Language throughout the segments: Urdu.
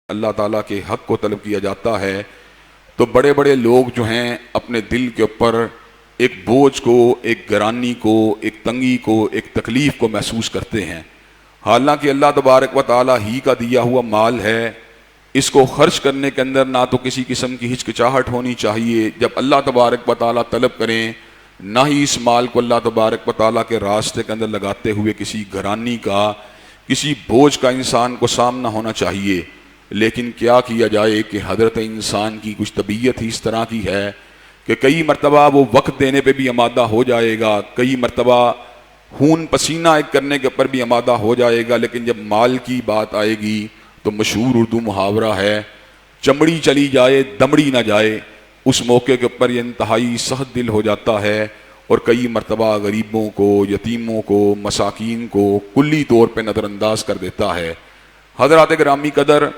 اللہ تعالیٰ کے حق کو طلب کیا جاتا ہے تو بڑے بڑے لوگ جو ہیں اپنے دل کے اوپر ایک بوجھ کو، ایک گرانی کو، ایک تنگی کو، ایک تکلیف کو محسوس کرتے ہیں۔ حالانکہ اللہ تبارک و تعالیٰ ہی کا دیا ہوا مال ہے، اس کو خرچ کرنے کے اندر نہ تو کسی قسم کی ہچکچاہٹ ہونی چاہیے۔ جب اللہ تبارک و تعالیٰ طلب کریں، نہ ہی اس مال کو اللہ تبارک و تعالیٰ کے راستے کے اندر لگاتے ہوئے کسی گرانی کا، کسی بوجھ کا انسان کو سامنا ہونا چاہیے۔ لیکن کیا کیا جائے کہ حضرت انسان کی کچھ طبیعت ہی اس طرح کی ہے کہ کئی مرتبہ وہ وقت دینے پہ بھی آمادہ ہو جائے گا، کئی مرتبہ خون پسینہ ایک کرنے کے اوپر بھی آمادہ ہو جائے گا، لیکن جب مال کی بات آئے گی تو مشہور اردو محاورہ ہے، چمڑی چلی جائے دمڑی نہ جائے۔ اس موقع کے اوپر یہ انتہائی سخت دل ہو جاتا ہے اور کئی مرتبہ غریبوں کو، یتیموں کو، مساکین کو کلی طور پہ نظر انداز کر دیتا ہے۔ حضرات گرامی قدر،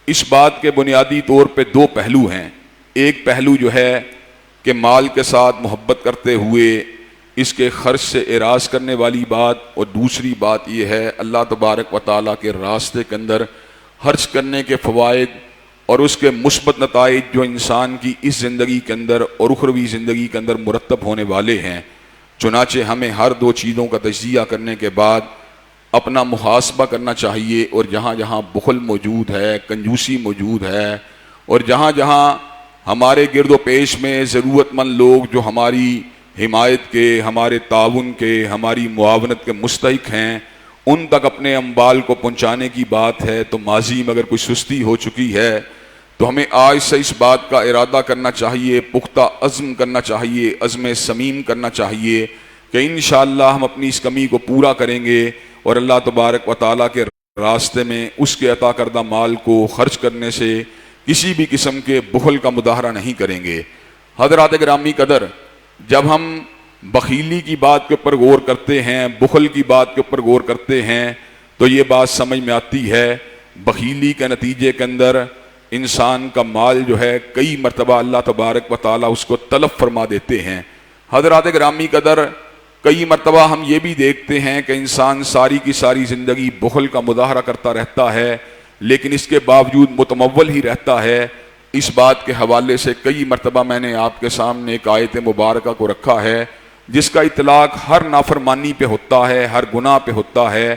اس بات کے بنیادی طور پہ دو پہلو ہیں۔ ایک پہلو جو ہے کہ مال کے ساتھ محبت کرتے ہوئے اس کے خرچ سے اعراض کرنے والی بات، اور دوسری بات یہ ہے اللہ تبارک و تعالیٰ کے راستے کے اندر خرچ کرنے کے فوائد اور اس کے مثبت نتائج جو انسان کی اس زندگی کے اندر اور اخروی زندگی کے اندر مرتب ہونے والے ہیں۔ چنانچہ ہمیں ہر دو چیزوں کا تجزیہ کرنے کے بعد اپنا محاسبہ کرنا چاہیے، اور جہاں جہاں بخل موجود ہے، کنجوسی موجود ہے، اور جہاں جہاں ہمارے گرد و پیش میں ضرورت مند لوگ جو ہماری حمایت کے، ہمارے تعاون کے، ہماری معاونت کے مستحق ہیں، ان تک اپنے اموال کو پہنچانے کی بات ہے تو ماضی میں اگر کوئی سستی ہو چکی ہے تو ہمیں آج سے اس بات کا ارادہ کرنا چاہیے، پختہ عزم کرنا چاہیے، عزم صمیم کرنا چاہیے کہ انشاءاللہ ہم اپنی اس کمی کو پورا کریں گے اور اللہ تبارک و تعالیٰ کے راستے میں اس کے عطا کردہ مال کو خرچ کرنے سے کسی بھی قسم کے بخل کا مظاہرہ نہیں کریں گے۔ حضرات گرامی قدر، جب ہم بخیلی کی بات کے اوپر غور کرتے ہیں، بخل کی بات کے اوپر غور کرتے ہیں تو یہ بات سمجھ میں آتی ہے بخیلی کے نتیجے کے اندر انسان کا مال جو ہے کئی مرتبہ اللہ تبارک و تعالیٰ اس کو تلف فرما دیتے ہیں۔ حضرات گرامی قدر، کئی مرتبہ ہم یہ بھی دیکھتے ہیں کہ انسان ساری کی ساری زندگی بخل کا مظاہرہ کرتا رہتا ہے لیکن اس کے باوجود متمول ہی رہتا ہے۔ اس بات کے حوالے سے کئی مرتبہ میں نے آپ کے سامنے ایک آیت مبارکہ کو رکھا ہے جس کا اطلاق ہر نافرمانی پہ ہوتا ہے، ہر گناہ پہ ہوتا ہے۔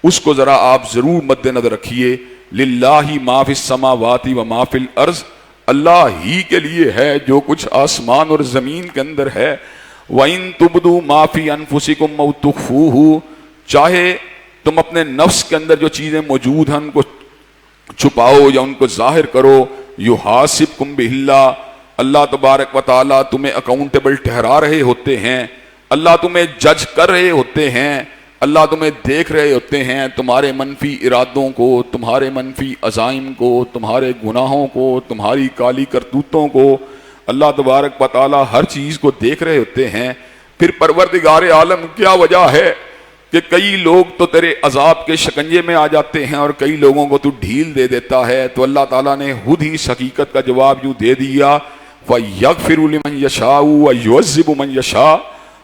اس کو ذرا آپ ضرور مد نظر رکھیے۔ للہ ما فی السماوات و ما فی الارض، اللہ ہی کے لیے ہے جو کچھ آسمان اور زمین کے اندر ہے۔ وَإِن تُبْدُوا مَا فِي أَنفُسِكُمْ أَوْ تُخْفُوهُ، چاہے تم اپنے نفس کے اندر جو چیزیں موجود ہیں ان کو چھپاؤ یا ان کو ظاہر کرو، یحاسبکم بہ اللہ، اللہ تبارک و تعالیٰ تمہیں اکاؤنٹیبل ٹھہرا رہے ہوتے ہیں، اللہ تمہیں جج کر رہے ہوتے ہیں، اللہ تمہیں دیکھ رہے ہوتے ہیں، تمہارے منفی ارادوں کو، تمہارے منفی عزائم کو، تمہارے گناہوں کو، تمہاری کالی کرتوتوں کو، اللہ تبارک و تعالیٰ ہر چیز کو دیکھ رہے ہوتے ہیں۔ پھر پروردگار عالم کیا وجہ ہے کہ کئی لوگ تو تیرے عذاب کے شکنجے میں آ جاتے ہیں اور کئی لوگوں کو تو ڈھیل دے دیتا ہے؟ تو اللہ تعالیٰ نے خود ہی اس حقیقت کا جواب یوں دے دیا، فَيَغْفِرُ لِمَنْ يَشَاءُ وَيُعَذِّبُ مَنْ يَشَاءُ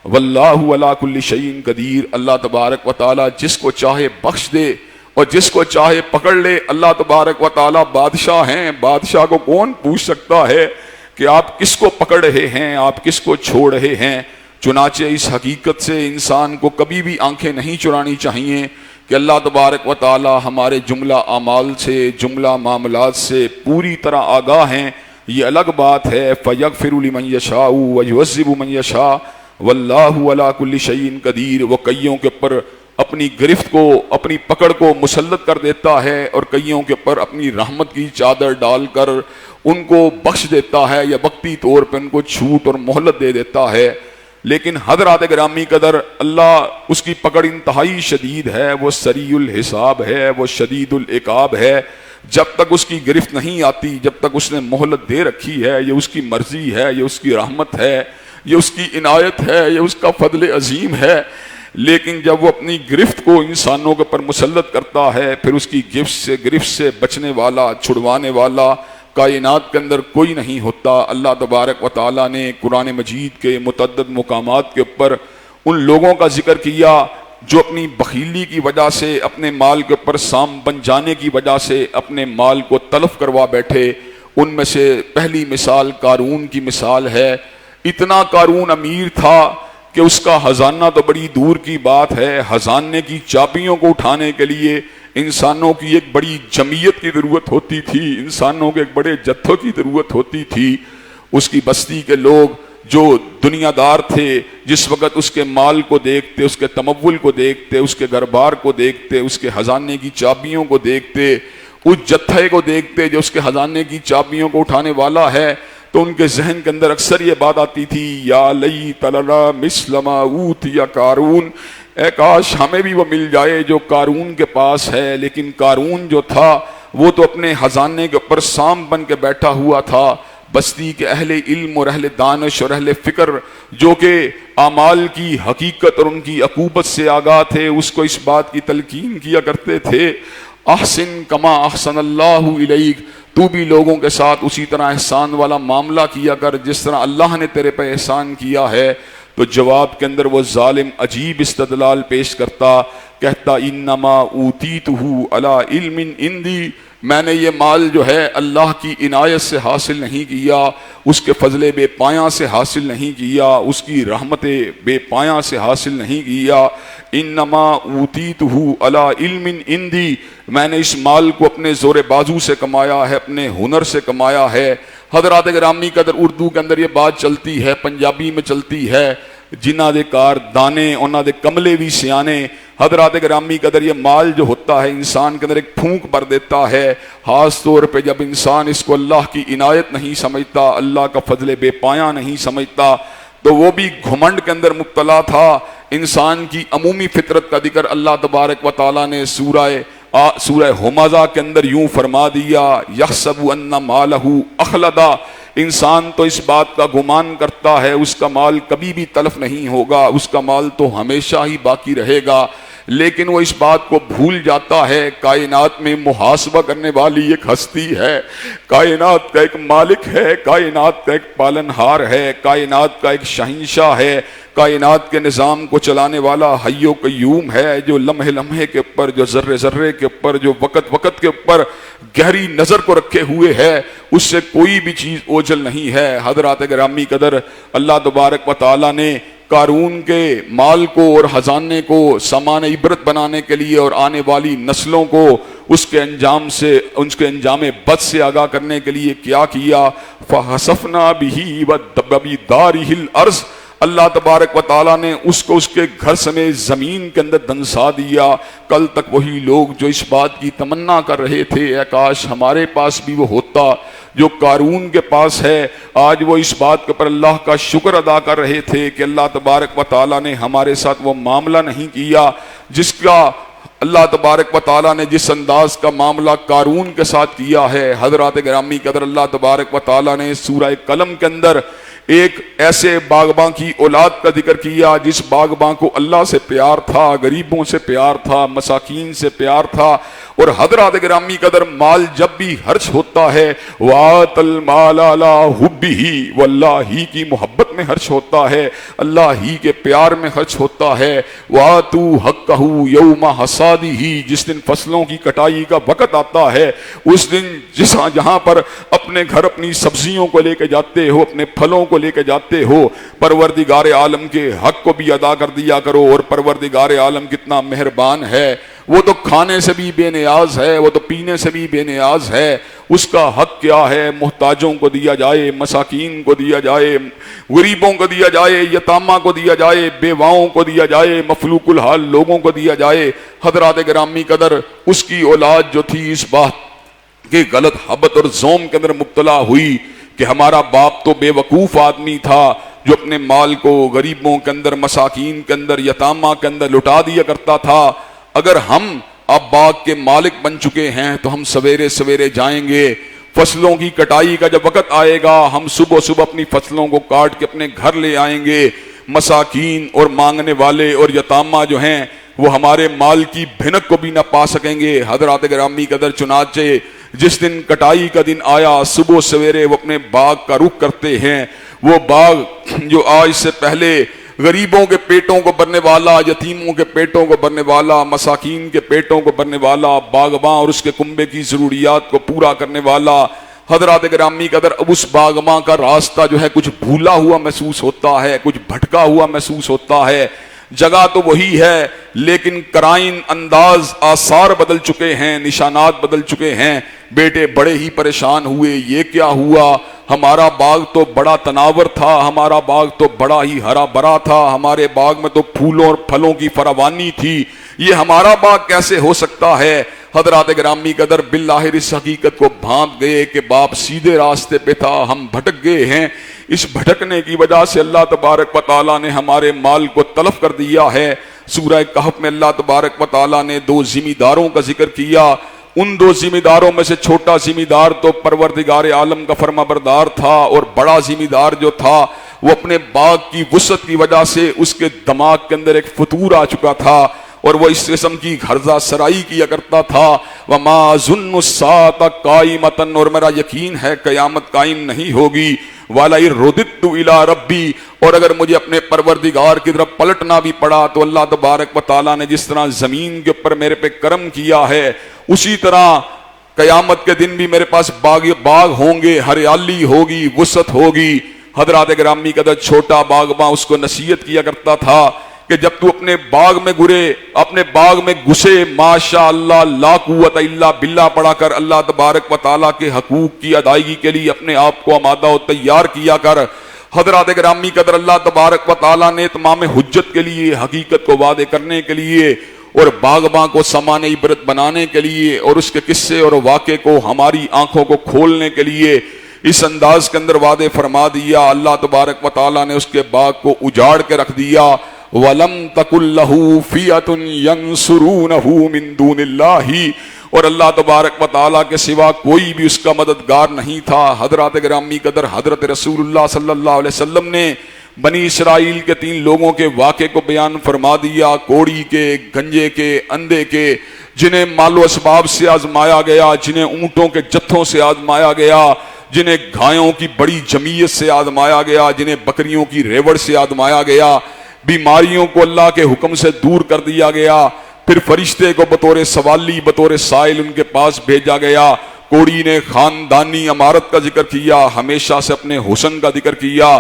وَاللَّهُ عَلَىٰ كُلِّ شَيْءٍ قَدِيرٌ۔ اللہ تبارک و تعالیٰ جس کو چاہے بخش دے اور جس کو چاہے پکڑ لے۔ اللہ تبارک و تعالیٰ بادشاہ ہیں، بادشاہ کو کون پوچھ سکتا ہے کہ آپ کس کو پکڑ رہے ہیں، آپ کس کو چھوڑ رہے ہیں؟ چنانچہ اس حقیقت سے انسان کو کبھی بھی آنکھیں نہیں چرانی چاہیے کہ اللہ تبارک و تعالیٰ ہمارے جملہ اعمال سے، جملہ معاملات سے پوری طرح آگاہ ہیں۔ یہ الگ بات ہے، فَيَغْفِرُ لِمَنْ يَشَاءُ وَيُعَذِّبُ مَنْ يَشَاءُ وَاللَّهُ عَلَىٰ كُلِّ شَيْءٍ قَدِيرٌ۔ وہ کئیوں کے اوپر اپنی گرفت کو، اپنی پکڑ کو مسلط کر دیتا ہے اور کئیوں کے اوپر اپنی رحمت کی چادر ڈال کر ان کو بخش دیتا ہے یا وقتی طور پہ ان کو چھوٹ اور مہلت دے دیتا ہے۔ لیکن حضرات گرامی قدر، اللہ اس کی پکڑ انتہائی شدید ہے، وہ سریع الحساب ہے، وہ شدید العقاب ہے۔ جب تک اس کی گرفت نہیں آتی، جب تک اس نے مہلت دے رکھی ہے، یہ اس کی مرضی ہے، یہ اس کی رحمت ہے، یہ اس کی عنایت ہے، یہ اس کا فضل عظیم ہے۔ لیکن جب وہ اپنی گرفت کو انسانوں کے پر مسلط کرتا ہے، پھر اس کی گرفت سے بچنے والا، چھڑوانے والا کائنات کے اندر کوئی نہیں ہوتا۔ اللہ تبارک و تعالیٰ نے قرآن مجید کے متعدد مقامات کے اوپر ان لوگوں کا ذکر کیا جو اپنی بخیلی کی وجہ سے، اپنے مال کے اوپر سام بن جانے کی وجہ سے اپنے مال کو تلف کروا بیٹھے، ان میں سے پہلی مثال قارون کی مثال ہے۔ اتنا قارون امیر تھا کہ اس کا خزانہ تو بڑی دور کی بات ہے، خزانے کی چابیوں کو اٹھانے کے لیے انسانوں کی ایک بڑی جمعیت کی ضرورت ہوتی تھی، انسانوں کے ایک بڑے جتھوں کی ضرورت ہوتی تھی۔ اس کی بستی کے لوگ جو دنیا دار تھے، جس وقت اس کے مال کو دیکھتے، اس کے تمول کو دیکھتے، اس کے گھر-بار کو دیکھتے، اس کے خزانے کی چابیوں کو دیکھتے، اس جتھے کو دیکھتے جو اس کے خزانے کی چابیوں کو اٹھانے والا ہے، تو ان کے ذہن کے اندر اکثر یہ بات آتی تھی، یا لیت لنا مثل ما اوتی قارون، اے کاش ہمیں بھی وہ مل جائے جو قارون کے پاس ہے۔ لیکن قارون جو تھا وہ تو اپنے خزانے کے اوپر سام بن کے بیٹھا ہوا تھا۔ بستی کے اہل علم اور اہل دانش اور اہل فکر جو کہ اعمال کی حقیقت اور ان کی عقوبت سے آگاہ تھے، اس کو اس بات کی تلقین کیا کرتے تھے، احسن کما احسن اللہ الیک، تو بھی لوگوں کے ساتھ اسی طرح احسان والا معاملہ کیا کر جس طرح اللہ نے تیرے پہ احسان کیا ہے۔ تو جواب کے اندر وہ ظالم عجیب استدلال پیش کرتا، کہتا انما اوتیتہ علی علم عندی، میں نے یہ مال جو ہے اللہ کی عنایت سے حاصل نہیں کیا، اس کے فضل بے پایاں سے حاصل نہیں کیا، اس کی رحمت بے پایاں سے حاصل نہیں کیا۔ انما اوتیتہ علی علم عندی، میں نے اس مال کو اپنے زور بازو سے کمایا ہے، اپنے ہنر سے کمایا ہے۔ حضرات گرامی قدر اردو کے اندر یہ بات چلتی ہے، پنجابی میں چلتی ہے، جنہ دے کار دانے انہاں دے کملے بھی سیانے۔ حضرات گرامی قدر یہ مال جو ہوتا ہے انسان کے اندر ایک پھونک بھر دیتا ہے، خاص طور پہ جب انسان اس کو اللہ کی عنایت نہیں سمجھتا، اللہ کا فضل بے پایاں نہیں سمجھتا، تو وہ بھی گھمنڈ کے اندر مبتلا تھا۔ انسان کی عمومی فطرت کا ذکر اللہ تبارک و تعالیٰ نے سورہ ہمزہ کے اندر یوں فرما دیا، یحسب ان مالہ اخلدا، انسان تو اس بات کا گمان کرتا ہے اس کا مال کبھی بھی تلف نہیں ہوگا، اس کا مال تو ہمیشہ ہی باقی رہے گا، لیکن وہ اس بات کو بھول جاتا ہے کائنات میں محاسبہ کرنے والی ایک ہستی ہے، کائنات کا ایک مالک ہے، کائنات کا ایک پالنہار ہے، کائنات کا ایک شہنشاہ ہے، کائنات کے نظام کو چلانے والا حی و قیوم ہے، جو لمحے لمحے کے اوپر، جو ذرے ذرے کے اوپر، جو وقت وقت کے اوپر گہری نظر کو رکھے ہوئے ہے، اس سے کوئی بھی چیز اوجھل نہیں ہے۔ حضرات گرامی قدر اللہ تبارک و تعالیٰ نے قارون کے مال کو اور خزانے کو سامان عبرت بنانے کے لیے اور آنے والی نسلوں کو اس کے انجام بد سے آگاہ کرنے کے لیے کیا کیا، فَخَسَفْنَا بِهِ وَبِدَارِهِ الْأَرْضِ، اللہ تبارک و تعالیٰ نے اس کو اس کے گھر سمیت زمین کے اندر دنسا دیا۔ کل تک وہی لوگ جو اس بات کی تمنا کر رہے تھے اے کاش ہمارے پاس بھی وہ ہوتا جو قارون کے پاس ہے، آج وہ اس بات کے پر اللہ کا شکر ادا کر رہے تھے کہ اللہ تبارک و تعالیٰ نے ہمارے ساتھ وہ معاملہ نہیں کیا جس کا اللہ تبارک و تعالیٰ نے جس انداز کا معاملہ قارون کے ساتھ کیا ہے۔ حضرات گرامی قدر اللہ تبارک و تعالیٰ نے سورہ قلم کے اندر ایک ایسے باغباں کی اولاد کا ذکر کیا جس باغباں کو اللہ سے پیار تھا، غریبوں سے پیار تھا، مساکین سے پیار تھا، اور حضرات گرامی قدر مال جب بھی خرچ ہوتا ہے وَآتَ الْمَالَ عَلَىٰ حُبِّهِ، وہ اللہ ہی کی محبت میں خرچ ہوتا ہے، اللہ ہی کے پیار میں خرچ ہوتا ہے۔ وَآتُوا حَقَّهُ يَوْمَ حَصَادِهِ، جس دن فصلوں کی کٹائی کا وقت آتا ہے، اس دن جہاں پر اپنے گھر اپنی سبزیوں کو لے کے جاتے ہو، اپنے پھلوں کو لے کے جاتے ہو، پروردگار عالم کے حق کو بھی ادا کر دیا کرو۔ اور پروردگار عالم کتنا مہربان ہے، وہ تو کھانے سے بھی بے نیاز ہے، وہ تو پینے سے بھی بے نیاز ہے، اس کا حق کیا ہے؟ محتاجوں کو دیا جائے، مساکین کو دیا جائے، غریبوں کو دیا جائے، یتامہ کو دیا جائے، بیواؤں کو دیا جائے، مفلوق الحال لوگوں کو دیا جائے۔ حضرات گرامی قدر اس کی اولاد جو تھی اس بات کہ غلط حبت اور زوم کے اندر مبتلا ہوئی کہ ہمارا باپ تو بے وقوف آدمی تھا جو اپنے مال کو غریبوں کے اندر، مساکین کے اندر، یتامہ کے اندر لٹا دیا کرتا تھا۔ اگر ہم اب باغ کے مالک بن چکے ہیں تو ہم سویرے سویرے جائیں گے، فصلوں کی کٹائی کا جب وقت آئے گا ہم صبح صبح اپنی فصلوں کو کاٹ کے اپنے گھر لے آئیں گے۔ مساکین اور مانگنے والے اور یتامہ جو ہیں وہ ہمارے مال کی بھنک کو بھی نہ پا سکیں گے۔ حضرات گرامی قدر چنانچہ جس دن کٹائی کا دن آیا، صبح سویرے وہ اپنے باغ کا رخ کرتے ہیں۔ وہ باغ جو آج سے پہلے غریبوں کے پیٹوں کو بھرنے والا، یتیموں کے پیٹوں کو بھرنے والا، مساکین کے پیٹوں کو بھرنے والا، باغباں اور اس کے کنبے کی ضروریات کو پورا کرنے والا۔ حضرات گرامی قدر، اب اس باغباں کا راستہ جو ہے کچھ بھولا ہوا محسوس ہوتا ہے، کچھ بھٹکا ہوا محسوس ہوتا ہے۔ جگہ تو وہی ہے لیکن قرائن، انداز، آثار بدل چکے ہیں، نشانات بدل چکے ہیں۔ بیٹے بڑے ہی پریشان ہوئے، یہ کیا ہوا؟ ہمارا باغ تو بڑا تناور تھا، ہمارا باغ تو بڑا ہی ہرا بھرا تھا، ہمارے باغ میں تو پھولوں اور پھلوں کی فراوانی تھی، یہ ہمارا باغ کیسے ہو سکتا ہے؟ حضرات گرامی قدر، بالظاہر اس حقیقت کو بھانپ گئے کہ باپ سیدھے راستے پہ تھا، ہم بھٹک گئے ہیں۔ اس بھٹکنے کی وجہ سے اللہ تبارک و تعالیٰ نے ہمارے مال کو تلف کر دیا ہے۔ سورہ کہف میں اللہ تبارک و تعالیٰ نے دو ذمہ داروں کا ذکر کیا۔ ان دو ذمہ داروں میں سے چھوٹا ذمہ دار تو پروردگار عالم کا فرما بردار تھا، اور بڑا ذمہ دار جو تھا وہ اپنے باغ کی وسعت کی وجہ سے اس کے دماغ کے اندر ایک فطور آ چکا تھا، اور وہ اس قسم کی گھرزہ سرائی کیا کرتا تھا۔ وَمَا ظُنُّ السَّاعَةَ قَائِمَةً، اور میرا یقین ہے قیامت قائم نہیں ہوگی۔ وَلَئِن رُدِدتُّ إِلَىٰ رَبِّي، اور اگر مجھے اپنے پروردگار کی طرف پلٹنا بھی پڑا تو اللہ تبارک و تعالیٰ نے جس طرح زمین کے اوپر میرے پہ کرم کیا ہے، اسی طرح قیامت کے دن بھی میرے پاس باغ ہوں گے، ہریالی ہوگی، وسعت ہوگی۔ حضرات گرامی قدر، چھوٹا باغباں اس کو نصیحت کیا کرتا تھا کہ جب تو اپنے باغ میں اپنے باغ میں گھسے، ماشاء اللہ لا قوت الا باللہ پڑھا کر اللہ تبارک و تعالیٰ کے حقوق کی ادائیگی کے لیے اپنے آپ کو آمادہ و تیار کیا کر۔ حضرات گرامی قدر، اللہ تبارک و تعالیٰ نے تمام حجت کے لیے، حقیقت کو واضح کرنے کے لیے اور باغباں کو سامان عبرت بنانے کے لیے اور اس کے قصے اور واقعے کو ہماری آنکھوں کو کھولنے کے لیے اس انداز کے اندر واضح فرما دیا۔ اللہ تبارک و تعالیٰ نے اس کے باغ کو اجاڑ کے رکھ دیا۔ وَلَمْ تَكُنْ لَهُ فِئَةٌ يَنْصُرُونَهُ مِنْ دُونِ اللَّهِ، اور اللہ تبارک و تعالیٰ کے سوا کوئی بھی اس کا مددگار نہیں تھا۔ حضرات گرامی قدر، حضرت رسول اللہ صلی اللہ علیہ وسلم نے بنی اسرائیل کے 3 لوگوں کے واقعے کو بیان فرما دیا، کوڑی کے، گنجے کے، اندھے کے، جنہیں مال و اسباب سے آزمایا گیا، جنہیں اونٹوں کے جتھوں سے آزمایا گیا، جنہیں گھایوں کی بڑی جمعیت سے آزمایا گیا، جنہیں بکریوں کی ریوڑ سے آزمایا گیا، بیماریوں کو اللہ کے حکم سے دور کر دیا گیا، پھر فرشتے کو بطور سوالی، بطور سائل ان کے پاس بھیجا گیا۔ کوڑی نے خاندانی امارت کا ذکر کیا، ہمیشہ سے اپنے حسن کا ذکر کیا۔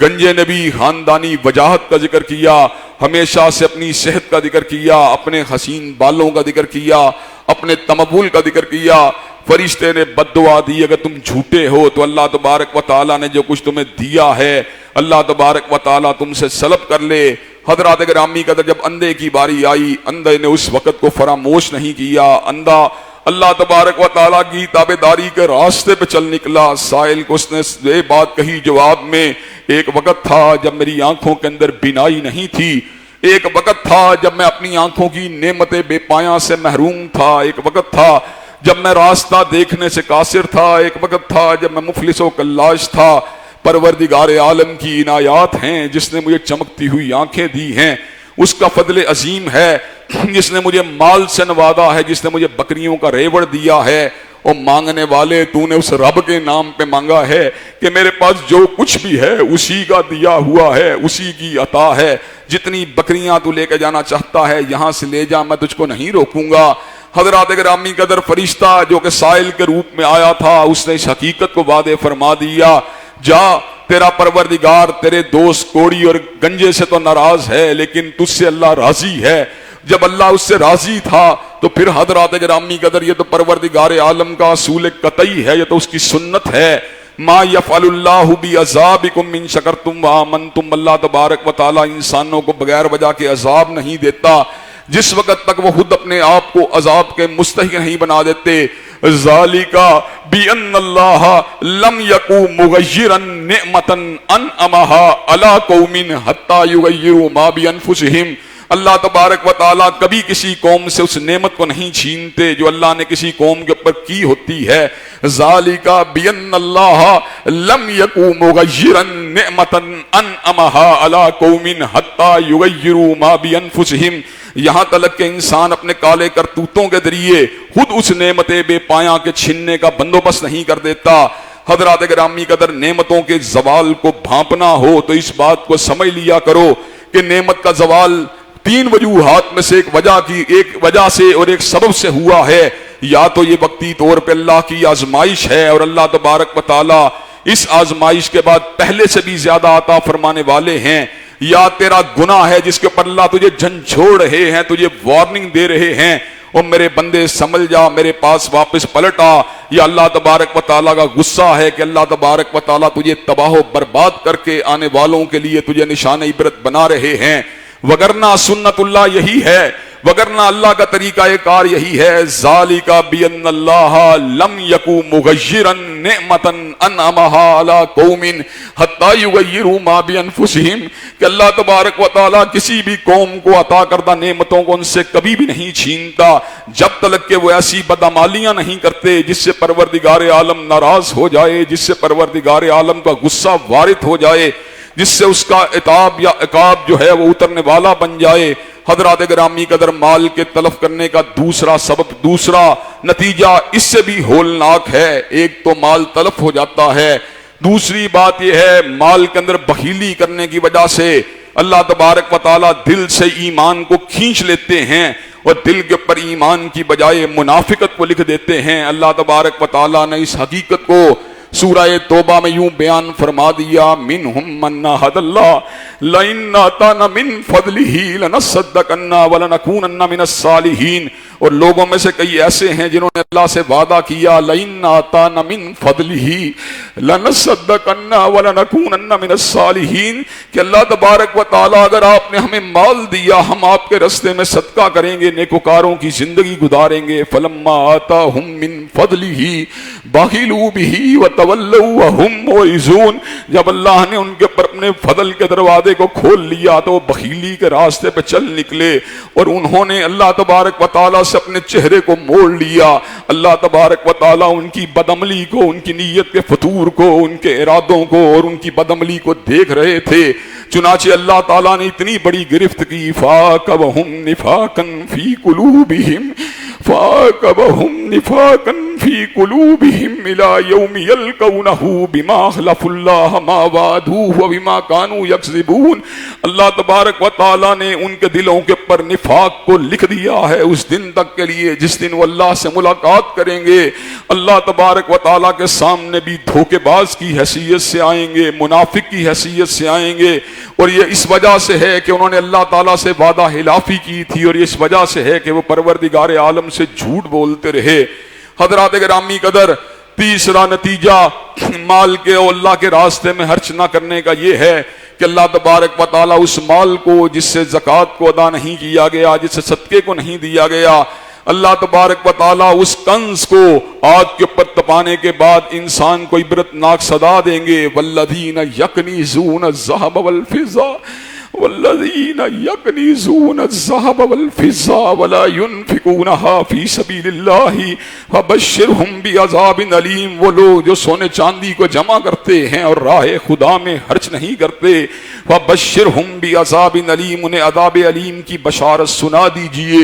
گنجے نے بھی خاندانی وجاہت کا ذکر کیا، ہمیشہ سے اپنی صحت کا ذکر کیا، اپنے حسین بالوں کا ذکر کیا، اپنے تمول کا ذکر کیا۔ فرشتے نے بد دعا دی، اگر تم جھوٹے ہو تو اللہ تبارک و تعالیٰ نے جو کچھ تمہیں دیا ہے اللہ تبارک و تعالیٰ تم سے سلب کر لے۔ حضرات گرامی قدر، جب اندھے کی باری آئی، اندھے نے اس وقت کو فراموش نہیں کیا۔ اندھا اللہ تبارک و تعالیٰ کی تابعداری کے راستے پہ چل نکلا۔ سائل کو اس نے یہ بات کہی جواب میں، ایک وقت تھا جب میری آنکھوں کے اندر بینائی نہیں تھی، ایک وقت تھا جب میں اپنی آنکھوں کی نعمت بے پایاں سے محروم تھا، ایک وقت تھا جب میں راستہ دیکھنے سے قاصر تھا، ایک وقت تھا جب میں مفلس و کلاش تھا۔ پروردگار عالم کی عنایات ہیں جس نے مجھے چمکتی ہوئی آنکھیں دی ہیں، اس کا فضل عظیم ہے جس نے مجھے مال سے نوازا ہے، جس نے مجھے بکریوں کا ریوڑ دیا ہے۔ اور مانگنے والے، تو نے اس رب کے نام پہ مانگا ہے کہ میرے پاس جو کچھ بھی ہے اسی کا دیا ہوا ہے، اسی کی عطا ہے۔ جتنی بکریاں تو لے کے جانا چاہتا ہے یہاں سے لے جا، میں تجھ کو نہیں روکوں گا۔ حضرات گرامی قدر، فرشتہ جو کہ سائل کے روپ میں آیا تھا، اس نے اس حقیقت کو واضح فرما دیا، جا، تیرا پروردگار تیرے دوست کوڑی اور گنجے سے تو ناراض ہے لیکن تجھ سے اللہ راضی ہے۔ جب اللہ اس سے راضی تھا تو پھر حضرات گرامی قدر، یہ تو پروردگار عالم کا اصول قطعی ہے، یہ تو اس کی سنت ہے۔ ما یفعل اللہ بعذابکم ان شکرتم وآمنتم، اللہ تبارک و تعالیٰ انسانوں کو بغیر وجہ کے عذاب نہیں دیتا جس وقت تک وہ خود اپنے آپ کو عذاب کے مستحق نہیں بنا دیتے۔ ذالک بأن اللہ لم یکو مغیرا نعمتا انعمها علی قوم حتی یغیروا ما بانفسہم، اللہ تبارک و تعالیٰ کبھی کسی قوم سے اس نعمت کو نہیں چھینتے جو اللہ نے کسی قوم کے اوپر کی ہوتی ہے۔ ذالک بأن اللہ لم یکو مغیرا نعمتا انعمها علی قوم حتی یغیروا ما بانفسہم، یہاں تلک کہ انسان اپنے کالے کرتوتوں کے ذریعے خود اس نعمت بے پایاں کے چھننے کا بندوبست نہیں کر دیتا۔ حضرات گرامی قدر، نعمتوں کے زوال کو بھانپنا ہو تو اس بات کو سمجھ لیا کرو کہ نعمت کا زوال تین وجوہات میں سے ایک وجہ سے اور ایک سبب سے ہوا ہے. یا تو یہ وقتی طور پہ اللہ کی آزمائش ہے اور اللہ تبارک و تعالی اس آزمائش کے بعد پہلے سے بھی زیادہ عطا فرمانے والے ہیں، یا تیرا گناہ ہے جس کے اوپر اللہ تجھے جھنجھوڑ رہے ہیں، تجھے وارننگ دے رہے ہیں، اور میرے بندے سنبھل جا، میرے پاس واپس پلٹ آ. یا اللہ تبارک و تعالیٰ کا غصہ ہے کہ اللہ تبارک و تعالیٰ تجھے تباہ و برباد کر کے آنے والوں کے لیے تجھے نشان عبرت بنا رہے ہیں. وگرنہ سنت اللہ یہی ہے، وگرنہ اللہ کا طریقہ کار یہی ہے. ذالک بان اللہ لم یکو مغیرا نعمتا انعمها علی قوم حتی یغیروا ما بانفسہم، کہ اللہ تبارک و تعالیٰ کسی بھی قوم کو عطا کردہ نعمتوں کو ان سے کبھی بھی نہیں چھینتا جب تک کہ وہ ایسی بدعمالیاں نہیں کرتے جس سے پروردگار عالم ناراض ہو جائے، جس سے پروردگار عالم کا غصہ وارد ہو جائے، جس سے اس کا عتاب یا عقاب جو ہے وہ اترنے والا بن جائے. حضرات گرامی قدر، مال کے تلف کرنے کا دوسرا سبب، دوسرا نتیجہ اس سے بھی ہولناک ہے. ایک تو مال تلف ہو جاتا ہے، دوسری بات یہ ہے مال کے اندر بخیلی کرنے کی وجہ سے اللہ تبارک و تعالیٰ دل سے ایمان کو کھینچ لیتے ہیں اور دل کے اوپر ایمان کی بجائے منافقت کو لکھ دیتے ہیں. اللہ تبارک و تعالیٰ نے اس حقیقت کو سورہ توبہ میں یوں بیان فرما دیا، منہم من عاہد اللہ لئن آتانا من فضلہ لنصدقن ولنکونن من الصالحین. اور لوگوں میں سے کئی ایسے ہیں جنہوں نے اللہ سے وعدہ کیا، لئن آتانا من فضلہ لنصدقن ولنکونن من الصالحین، کہ اللہ تبارک و تعالیٰ اگر آپ نے ہمیں مال دیا ہم آپ کے رستے میں صدقہ کریں گے، نیکوکاروں کی زندگی گزاریں گے. فلما آتاہم من فضلہ بخلوا بہ وتولوا وہم معرضون، جب اللہ نے ان کے پر اپنے فضل کے دروازے کو کھول لیا تو وہ بخیلی کے راستے پہ چل نکلے اور انہوں نے اللہ تبارک و تعالیٰ سے اپنے چہرے کو موڑ لیا. اللہ تبارک و تعالیٰ ان کی بدعملی کو، ان کی نیت کے فتور کو، ان کے ارادوں کو اور ان کی بدعملی کو دیکھ رہے تھے. چنانچہ اللہ تعالیٰ نے اتنی بڑی گرفت کی، فَعَاقَبَهُمْ نِفَاقًا فِي قُلُوبِهِمْ فَعَاقَبَهُمْ نِفَاقًا فِي قُلُوبِهِمْ إِلَى يَوْمِ يَلْقَوْنَهُ بِمَا أَخْلَفُوا اللَّهَ مَا وَعَدُوهُ وَبِمَا كَانُوا يَكْذِبُونَ. اللہ تبارک و تعالیٰ نے ان کے دلوں کے اوپر نفاق کو لکھ دیا ہے اس دن تک کے لیے جس دن وہ اللہ سے ملاقات کریں گے. اللہ تبارک و تعالیٰ کے سامنے بھی دھوکے باز کی حیثیت سے آئیں گے، منافق کی حیثیت سے آئیں گے، اور یہ اس وجہ سے ہے کہ انہوں نے اللہ تعالیٰ سے وعدہ خلافی کی تھی، اور یہ اس وجہ سے ہے کہ وہ پروردگار عالم سے جھوٹ بولتے رہے. حضرات گرامی قدر، تیسرا نتیجہ مال کے اور اللہ کے راستے میں خرچ نہ کرنے کا یہ ہے کہ اللہ تبارک و تعالیٰ اس مال کو جس سے زکوٰۃ کو ادا نہیں کیا گیا، جس سے صدقے کو نہیں دیا گیا، اللہ تبارک و تعالیٰ اس کنز کو آگ کے اوپر تپانے کے بعد انسان کو عبرت ناک صدا دیں گے. والذین یکنزون الذھب والفضہ والذین یکنزون الذھب والفضہ ولا ينفقونها فی سبیل اللہ فبشرہم بعذاب علیم. وہ لوگ جو سونے چاندی کو جمع کرتے ہیں اور راہ خدا میں خرچ نہیں کرتے، فبشرہم بعذاب علیم، انہیں عذاب علیم کی بشارت سنا دیجئے.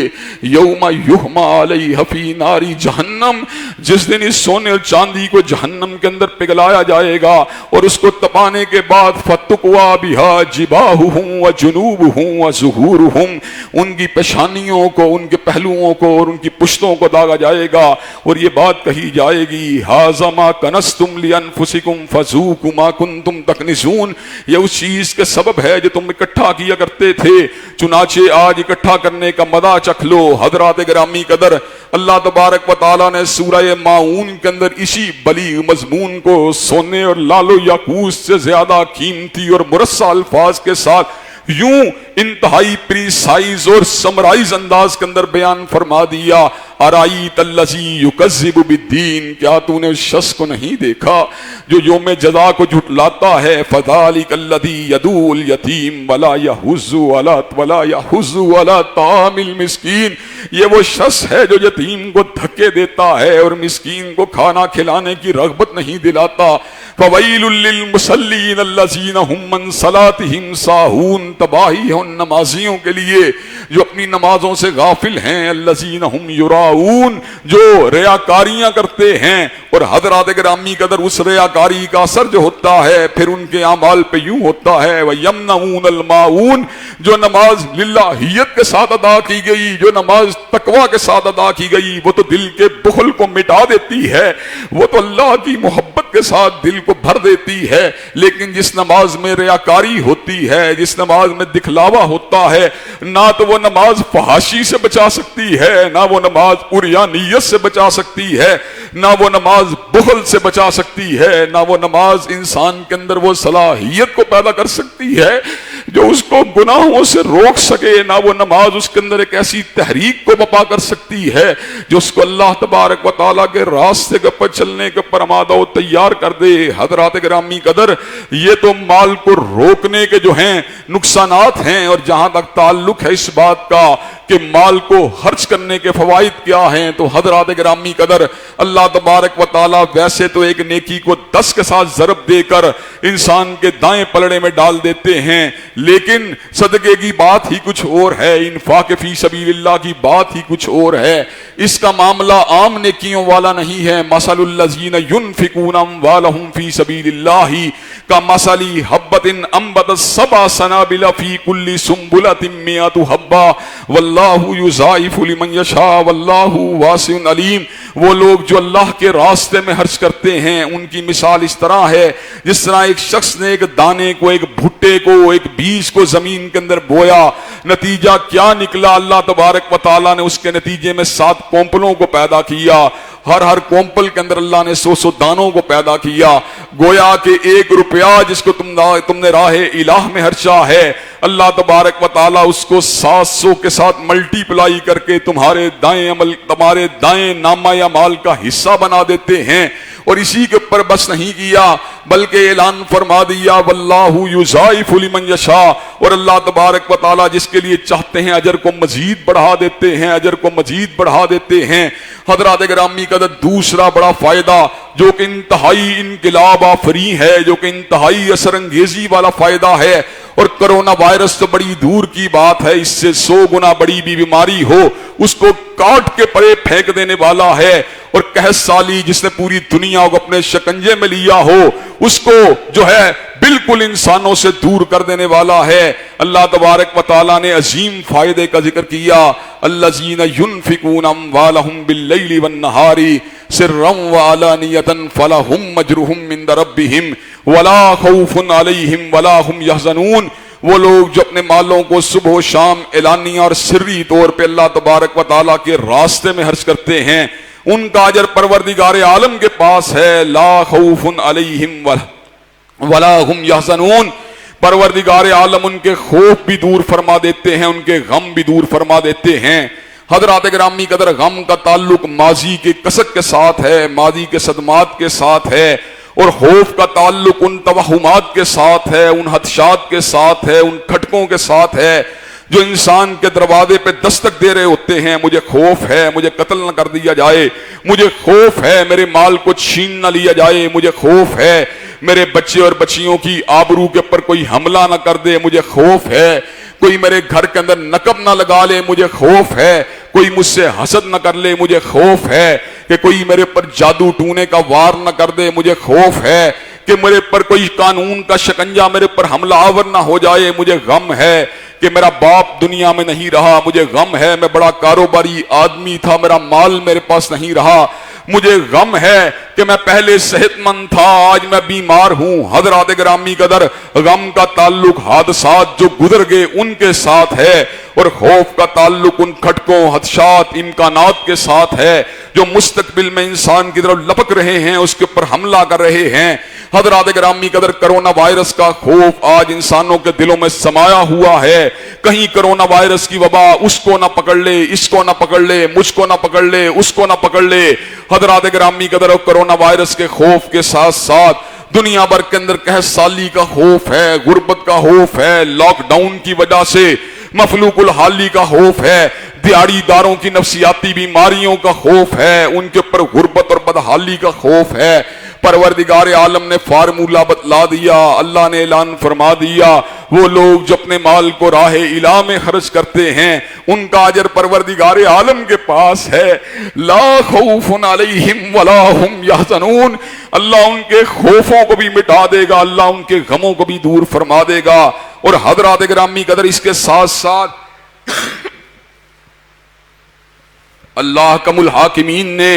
یوم یحمى علیہ فی نار جہنم، جس دن اس سونے اور چاندی کو جہنم کے اندر پگھلایا جائے گا اور اس کو تپانے کے بعد فتقوا بها جباہہم وجنوبہم وظہورہم، ان کی پیشانیوں کو، ان کے پہلوؤں کو اور ان کی پشتوں کو داغا جائے گا اور یہ بات کہی جائے گی، ھذا ما کنزتم لانفسکم فذوقوا ما کنتم تکنزون. یہ اس چیز کے سبب ہے جو تم اکٹھا کیا کرتے تھے، چنانچہ آج اکٹھا کرنے کا مزہ چکھ لو. حضرات گرامی قدر، اللہ تبارک و تعالیٰ نے سورہ ماعون کے اندر اسی بلیغ مضمون کو سونے اور لال و یاقوت سے زیادہ قیمتی اور مرصع الفاظ کے ساتھ یوں انتہائی پریسائز اور سمرائز انداز کے اندر بیان فرما دیا. ارائیت الذی یکذب بالدین، کیا تو نے اس شخص کو نہیں دیکھا جو یوم جزا کو جھٹلاتا ہے؟ فذالک الذی یدعو الیتیم ولا یحض علی طعام المسکین، یہ وہ شخص ہے جو یتیم کو دھکے دیتا ہے اور مسکین کو کھانا کھلانے کی رغبت نہیں دلاتا. فویل للمصلین الذین هم عن صلاتهم ساہون، تباہی ہے ان نمازیوں کے لیے جو اپنی نمازوں سے غافل ہیں. الذین هم یراءون الماؤون، جو ریاکاریاں کرتے ہیں، اور حضرات گرامی قدر اس ریاکاری کا اثر جو ہوتا ہے پھر ان کے اعمال پہ یوں ہوتا ہے وَيَمْنَعُونَ الْمَاعُونَ، جو نماز للہیت کے ساتھ ادا کی گئی، جو نماز تقوی کے ساتھ ادا کی گئی، وہ تو دل کے بخل کو مٹا دیتی ہے، وہ تو اللہ کی محبت کے ساتھ دل کو بھر دیتی ہے، لیکن جس نماز میں ریاکاری ہوتی ہے، جس نماز میں دکھلاوا ہوتا ہے، نہ تو وہ نماز فحاشی سے بچا سکتی ہے، نہ وہ نماز عریانیت سے بچا سکتی ہے، نہ وہ نماز بخل سے بچا سکتی ہے، نہ وہ نماز انسان کے اندر وہ صلاحیت کو پیدا کر سکتی ہے جو اس کو گناہوں سے روک سکے، نہ وہ نماز اس کے اندر ایک ایسی تحریک کو بپا کر سکتی ہے جو اس کو اللہ تبارک و تعالیٰ کے راستے کے پر چلنے کے پر آمادہ و تیار کر دے۔ حضرات گرامی قدر، یہ تو مال کو روکنے کے جو ہیں نقصانات ہیں، اور جہاں تک تعلق ہے اس بات کا کہ مال کو خرچ کرنے کے فوائد کیا ہیں، تو حضرات گرامی قدر اللہ تبارک و تعالیٰ ویسے تو ایک نیکی کو 10 کے ساتھ ضرب دے کر انسان کے دائیں پلڑے میں ڈال دیتے ہیں، لیکن صدقے کی بات ہی کچھ اور ہے، انفاق فی سبیل اللہ کی بات ہی کچھ اور ہے۔ اس کا معاملہ عام نیکیوں والا نہیں ہے۔ مثل الذین ينفقون اموالهم فی سبیل اللہ کمثل حبۃ انبتت سبع سنابل فی کل سنبلۃ مئۃ حبۃ واللہ یضاعف لمن یشاء واللہ واسع علیم۔ وہ لوگ جو اللہ کے راستے میں خرچ کرتے ہیں ان کی مثال اس طرح ہے جس طرح ایک شخص نے ایک دانے کو، ایک بھٹے کو، ایک بیج کو زمین کے اندر بویا، نتیجہ کیا نکلا؟ اللہ تبارک و تعالیٰ نے اس کے نتیجے میں 7 کونپلوں کو پیدا کیا، ہر کونپل کے اندر اللہ نے 100 دانوں کو پیدا کیا۔ گویا کہ 1 روپیہ جس کو تم نے راہ الہ میں خرچا ہے، اللہ تبارک و تعالیٰ اس کو 700 کے ساتھ ملٹی پلائی کر کے تمہارے دائیں نامہ یا مال کا حصہ بنا دیتے ہیں۔ اور اسی کے اوپر بس نہیں کیا بلکہ اعلان فرما دیا واللہ یضاعف لمن یشاء، اور اللہ تبارک و تعالیٰ جس کے لیے چاہتے ہیں اجر کو مزید بڑھا دیتے ہیں، اجر کو مزید بڑھا دیتے ہیں۔ حضرات گرامی قدر، دوسرا بڑا فائدہ جو کہ انتہائی انقلاب آفریں ہے، جو کہ انتہائی اثر انگیزی والا فائدہ ہے، اور کرونا وائرس تو بڑی دور کی بات ہے، اس سے 100 گنا بڑی بھی بیماری ہو اس کو کاٹ کے پرے پھینک دینے والا ہے، اور قحط سالی جس نے پوری دنیا کو اپنے شکنجے میں لیا ہو اس کو جو ہے بالکل انسانوں سے دور کر دینے والا ہے۔ اللہ تبارک و تعالیٰ نے عظیم فائدے کا ذکر کیا، الذین ينفقون اموالهم باللیل والنہار سرا وعلانیۃ فلہم اجرہم عند ربہم ولا خوف علیہم ولا هم یحزنون۔ وہ لوگ جو اپنے مالوں کو صبح و شام اعلانیہ اور سری طور پہ اللہ تبارک و تعالیٰ کے راستے میں خرچ کرتے ہیں، ان کا اجر پروردگار عالم کے پاس ہے، لا خوف علیہم ولا هم یحزنون۔ پروردگار عالم ان کے خوف بھی دور فرما دیتے ہیں، ان کے غم بھی دور فرما دیتے ہیں۔ حضرات گرامی قدر، غم کا تعلق ماضی کے کسک کے ساتھ ہے، ماضی کے صدمات کے ساتھ ہے، اور خوف کا تعلق ان توہمات کے ساتھ ہے، ان خدشات کے ساتھ ہے، ان کھٹکوں کے ساتھ ہے جو انسان کے دروازے پہ دستک دے رہے ہوتے ہیں۔ مجھے خوف ہے مجھے قتل نہ کر دیا جائے، مجھے خوف ہے میرے مال کو چھین نہ لیا جائے، مجھے خوف ہے میرے بچے اور بچیوں کی آبرو کے اوپر کوئی حملہ نہ کر دے، مجھے خوف ہے کوئی میرے گھر کے اندر نقب نہ لگا لے، مجھے خوف ہے کوئی مجھ سے حسد نہ کر لے، مجھے خوف ہے کہ کوئی میرے پر جادو ٹونے کا وار نہ کر دے، مجھے خوف ہے کہ میرے پر کوئی قانون کا شکنجہ میرے پر حملہ آور نہ ہو جائے، مجھے غم ہے کہ میرا باپ دنیا میں نہیں رہا، مجھے غم ہے میں بڑا کاروباری آدمی تھا میرا مال میرے پاس نہیں رہا، مجھے غم ہے کہ میں پہلے صحت مند تھا آج میں بیمار ہوں۔ حضرات گرامی قدر، غم کا تعلق حادثات جو گزر گئے ان کے ساتھ ہے، اور خوف کا تعلق ان کھٹکوں، خدشات، امکانات کے ساتھ ہے جو مستقبل میں انسان کی طرف لپک رہے ہیں، اس کے اوپر حملہ کر رہے ہیں۔ حضرات گرامی قدر، کرونا وائرس کا خوف آج انسانوں کے دلوں میں سمایا ہوا ہے، کہیں کرونا وائرس کی وبا اس کو نہ پکڑ لے، اس کو نہ پکڑ لے، مجھ کو نہ پکڑ لے، اس کو نہ پکڑ لے۔ حضرات گرامی قدر، کرونا وائرس کے خوف کے ساتھ ساتھ دنیا بھر کے اندر قحط سالی کا خوف ہے، غربت کا خوف ہے، لاک ڈاؤن کی وجہ سے مفلوق الحالی کا خوف ہے، دیہڑی داروں کی نفسیاتی بیماریوں کا خوف ہے، ان کے اوپر غربت اور بدحالی کا خوف ہے، پروردگار عالم نے فارمولہ بتلا دیا، اللہ نے اعلان فرما دیا، وہ لوگ جو اپنے مال کو راہ الہ میں خرچ کرتے ہیں ان کا اجر پروردگار عالم کے پاس ہے۔ لا خوف علیہم ولا ہم یحزنون، اللہ ان کے خوفوں کو بھی مٹا دے گا، اللہ ان کے غموں کو بھی دور فرما دے گا۔ اور حضرات گرامی قدر، اس کے ساتھ ساتھ اللہ کم الحاکمین نے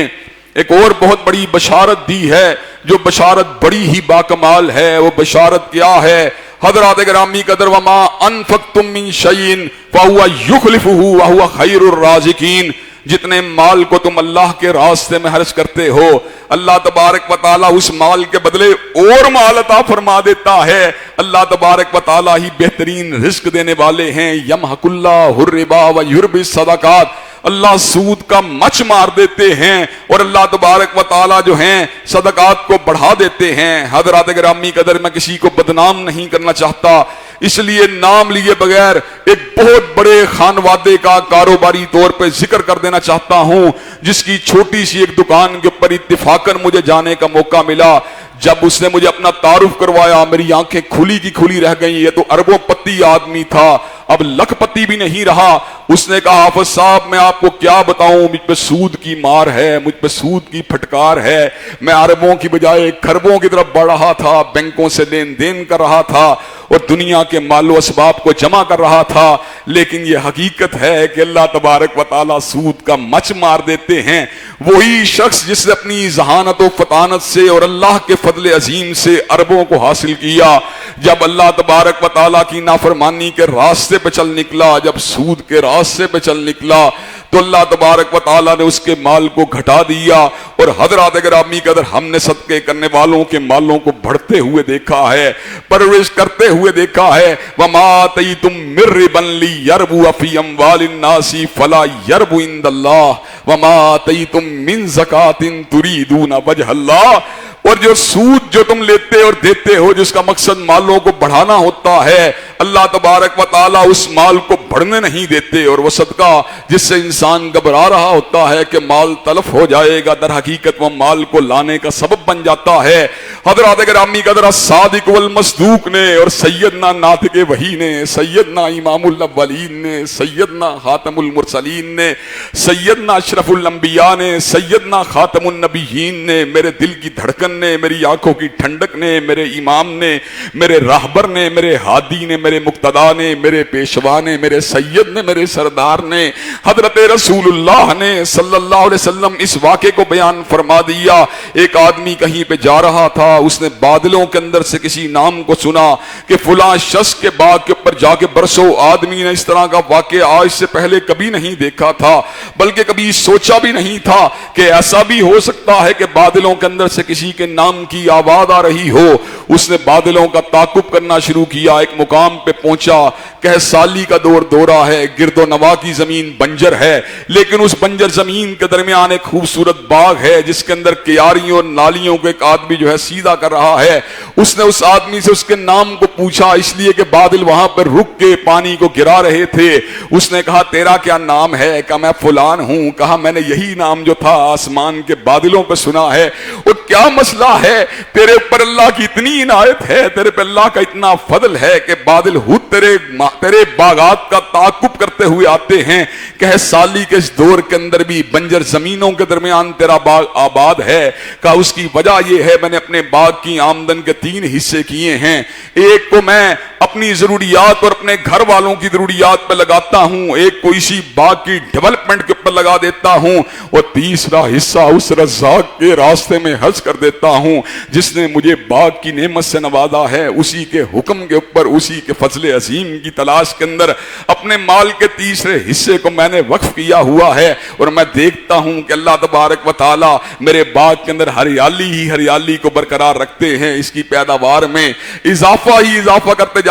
ایک اور بہت بڑی بشارت دی ہے، جو بشارت بڑی ہی باکمال ہے۔ وہ بشارت کیا ہے؟ حضرات گرامی قدر، وما انفقتم من شیء فهو یخلفہ وهو خیر الرازقین، جتنے مال کو تم اللہ کے راستے میں خرچ کرتے ہو، اللہ تبارک و تعالیٰ اس مال کے بدلے اور مال عطا فرما دیتا ہے۔ اللہ تبارک و تعالیٰ ہی بہترین رزق دینے والے ہیں۔ یمحق اللہ الربا ویربی الصدقات، اللہ سود کا مچ مار دیتے ہیں اور اللہ تبارک و تعالیٰ جو ہیں صدقات کو بڑھا دیتے ہیں۔ حضرات گرامی قدر، میں کسی کو بدنام نہیں کرنا چاہتا، اس لیے نام لیے بغیر ایک بہت بڑے خانوادے کا کاروباری طور پہ ذکر کر دینا چاہتا ہوں، جس کی چھوٹی سی ایک دکان کے اوپر اتفاقاً مجھے جانے کا موقع ملا۔ جب اس نے مجھے اپنا تعارف کروایا، میری آنکھیں کھلی کی کھلی رہ گئیں۔ یہ تو اربوں پتی آدمی تھا، اب لکھ پتی بھی نہیں رہا۔ اس نے کہا، حافظ صاحب میں آپ کو کیا بتاؤں، مجھ پہ سود کی مار ہے، مجھ پہ سود کی پھٹکار ہے۔ میں اربوں کی بجائے کھربوں کی طرف بڑھ رہا تھا، بینکوں سے لین دین کر رہا تھا اور دنیا کے مال و اسباب کو جمع کر رہا تھا، لیکن یہ حقیقت ہے کہ اللہ تبارک و تعالیٰ سود کا مچ مار دیتے ہیں۔ وہی شخص جس نے اپنی ذہانت و فطانت سے اور اللہ کے فضل عظیم سے اربوں کو حاصل کیا، جب اللہ تبارک و تعالیٰ کی نافرمانی کے راستے پہ چل نکلا، جب سود کے راستے پہ چل نکلا، تو اللہ تبارک و تعالیٰ نے اس کے مال کو گھٹا دیا۔ اور حضرات گرامی قدر، ہم نے صدقے کرنے والوں کے مالوں کو بڑھتے ہوئے دیکھا ہے، پرورش کرتے ہوئے دیکھا ہے۔ وما آتیتم من ربا لیربو فی اموال الناس فلا یربو عند اللہ وما آتیتم من زکاۃ تریدون وجہ اللہ، اور جو سود جو تم لیتے اور دیتے ہو، جس کا مقصد مالوں کو بڑھانا ہوتا ہے، اللہ تبارک و تعالیٰ اس مال کو بڑھنے نہیں دیتے، اور وہ صدقہ جس سے انسان گھبرا رہا ہوتا ہے کہ مال تلف ہو جائے گا، در حقیقت وہ مال کو لانے کا سبب بن جاتا ہے۔ حضرات گرامی قدر، صادق والمصدوق نے اور سیدنا ناطق وحی نے، سیدنا امام الاولین نے، سیدنا خاتم المرسلین نے، سیدنا اشرف الانبیاء نے، سیدنا خاتم النبیین نے، میرے دل کی دھڑکن نے، میری آنکھوں کی ٹھنڈک نے، میرے امام نے، میرے راہبر نے، میرے ہادی نے، میرے مقتدا نے، میرے پیشوا نے، میرے سید نے، میرے سردار نے، حضرت رسول اللہ نے صلی اللہ علیہ وسلم اس واقعے کو بیان فرما دیا۔ ایک آدمی کہیں پہ جا رہا تھا، اس نے بادلوں کے اندر سے کسی نام کو سنا کہ فلاں شخص کے باغ کے اوپر جا کے برسو۔ آدمی نے اس طرح کا واقعہ آج سے پہلے کبھی نہیں دیکھا تھا، بلکہ کبھی سوچا بھی نہیں تھا کہ ایسا بھی ہو سکتا ہے کہ بادلوں کے اندر سے کسی کے نام کی آواز آ رہی ہو۔ اس نے بادلوں کا تعاقب کرنا شروع کیا، ایک مقام پہ پہنچا، کہ سالی کا دور دورہ ہے، گرد و نواح کی زمین بنجر ہے، لیکن اس بنجر زمین کے درمیان ایک خوبصورت باغ ہے جس کے اندر کیاریوں اور نالیوں کو ایک آدمی جو ہے سیدھا کر رہا ہے۔ اس نے اس آدمی سے اس کے نام کو پوچھا، اس لیے کہ بادل وہاں پر رک کے پانی کو گرا رہے تھے۔ اس نے کہا، تیرا کیا نام ہے؟ کہا، میں فلان ہوں۔ کہا، میں نے یہی نام جو تھا آسمان کے بادلوں پہ سنا ہے۔ اور کیا مسئلہ ہے؟ تیرے اوپر اللہ کی اتنی عنایت ہے، تیرے پہ اللہ کا اتنا فضل ہے کہ بادل خود تیرے باغات کا تعاقب کرتے ہوئے آتے ہیں۔ کہ سالی کے اس دور کے اندر بھی بنجر زمینوں کے درمیان تیرا باغ آباد ہے۔ کہا، اس کی وجہ یہ ہے، میں نے اپنے باغ کی آمدن کے 3 حصے کیے ہیں۔ ایک کو میں اپنی ضروریات اور اپنے گھر والوں کی ضروریات پہ لگاتا ہوں، ایک کو اسی باغ کی ڈیولپمنٹ کے اوپر لگا دیتا ہوں، اور تیسرا حصہ اس رزاق کے راستے میں خرچ کر دیتا ہوں جس نے مجھے باغ کی نعمت سے نوازا ہے۔ اسی کے حکم کے اوپر، اسی کے فضل عظیم کی تلاش کے اندر اپنے مال کے تیسرے حصے کو میں نے وقف کیا ہوا ہے، اور میں دیکھتا ہوں کہ اللہ تبارک و تعالی میرے باغ کے اندر ہریالی ہی ہریالی کو برقرار رکھتے ہیں، اس کی پیداوار میں اضافہ ہی اضافہ کرتے جاتے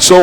100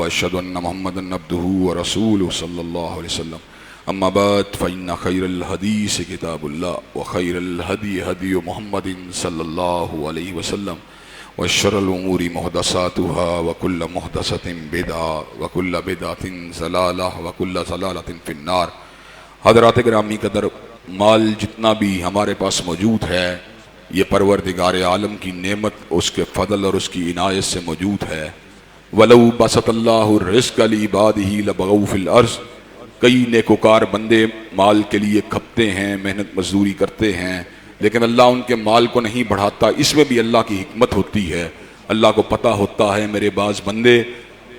واشهد ان محمدا عبده ورسوله صلى الله عليه وسلم. اما بعد فان خير الحديث كتاب الله وخير الهدي هدي محمد صلى الله عليه وسلم وشر الامور محدثاتها وكل محدثة بدعة وكل بدعة ضلالة وكل ضلالة في النار. حضرات گرامی قدر، مال جتنا بھی ہمارے پاس موجود ہے یہ پروردگار عالم کی نعمت، اس کے فضل اور اس کی عنایت سے موجود ہے. وَلَوْ بَسَطَ اللَّهُ الرِّزْقَ لِعِبَادِهِ لَبَغَوْا فِي الْأَرْضِ. کئی نیکوکار بندے مال کے لیے کھپتے ہیں، محنت مزدوری کرتے ہیں، لیکن اللہ ان کے مال کو نہیں بڑھاتا. اس میں بھی اللہ کی حکمت ہوتی ہے. اللہ کو پتہ ہوتا ہے میرے بعض بندے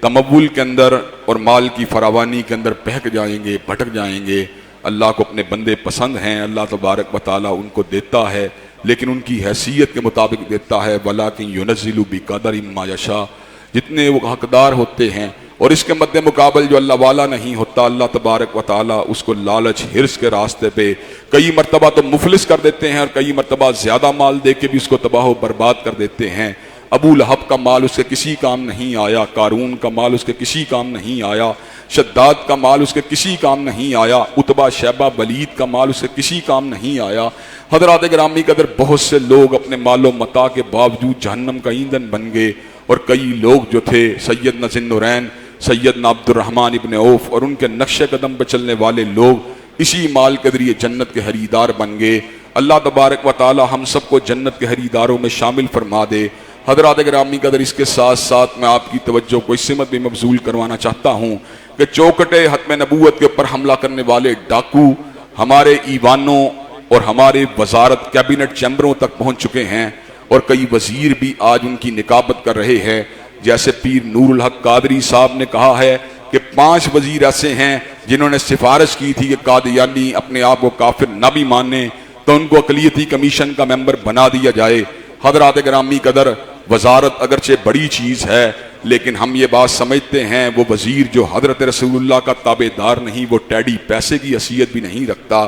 تمول کے اندر اور مال کی فراوانی کے اندر بہک جائیں گے، بھٹک جائیں گے. اللہ کو اپنے بندے پسند ہیں، اللہ تبارک و تعالیٰ ان کو دیتا ہے، لیکن ان کی حیثیت کے مطابق دیتا ہے. وَلَٰكِن يُنَزِّلُ بِقَدَرٍ مَّا يَشَاءُ. جتنے وہ حقدار ہوتے ہیں، اور اس کے مد مقابل جو اللہ والا نہیں ہوتا، اللہ تبارک و تعالیٰ اس کو لالچ حرص کے راستے پہ کئی مرتبہ تو مفلس کر دیتے ہیں، اور کئی مرتبہ زیادہ مال دے کے بھی اس کو تباہ و برباد کر دیتے ہیں. ابو لہب کا مال اس کے کسی کام نہیں آیا، قارون کا مال اس کے کسی کام نہیں آیا، شداد کا مال اس کے کسی کام نہیں آیا، عتبہ شیبہ ولید کا مال اس کے کسی کام نہیں آیا. حضرات گرامی قدر، بہت سے لوگ اپنے مال و متاع کے باوجود جہنم کا ایندھن بن گئے، اور کئی لوگ جو تھے سیدنا ذی النورین سیدنا عبد الرحمن ابن عوف اور ان کے نقش قدم پہ چلنے والے لوگ اسی مال کے ذریعے جنت کے خریدار بن گئے. اللہ تبارک و تعالی ہم سب کو جنت کے خریداروں میں شامل فرما دے. حضرات گرامی قدر، اس کے ساتھ ساتھ میں آپ کی توجہ کو اس سمت بھی مبذول کروانا چاہتا ہوں کہ چوکٹے ختم نبوت کے اوپر حملہ کرنے والے ڈاکو ہمارے ایوانوں اور ہمارے وزارت کیبنٹ چیمبروں تک پہنچ چکے ہیں، اور کئی وزیر بھی آج ان کی نکابت کر رہے ہیں. جیسے پیر نور الحق قادری صاحب نے کہا ہے کہ 5 وزیر ایسے ہیں جنہوں نے سفارش کی تھی کہ قادیانی اپنے آپ کو کافر نہ بھی مانے تو ان کو اقلیتی کمیشن کا ممبر بنا دیا جائے. حضرات گرامی قدر، وزارت اگرچہ بڑی چیز ہے، لیکن ہم یہ بات سمجھتے ہیں وہ وزیر جو حضرت رسول اللہ کا تابع دار نہیں، وہ ٹیڈی پیسے کی حیثیت بھی نہیں رکھتا.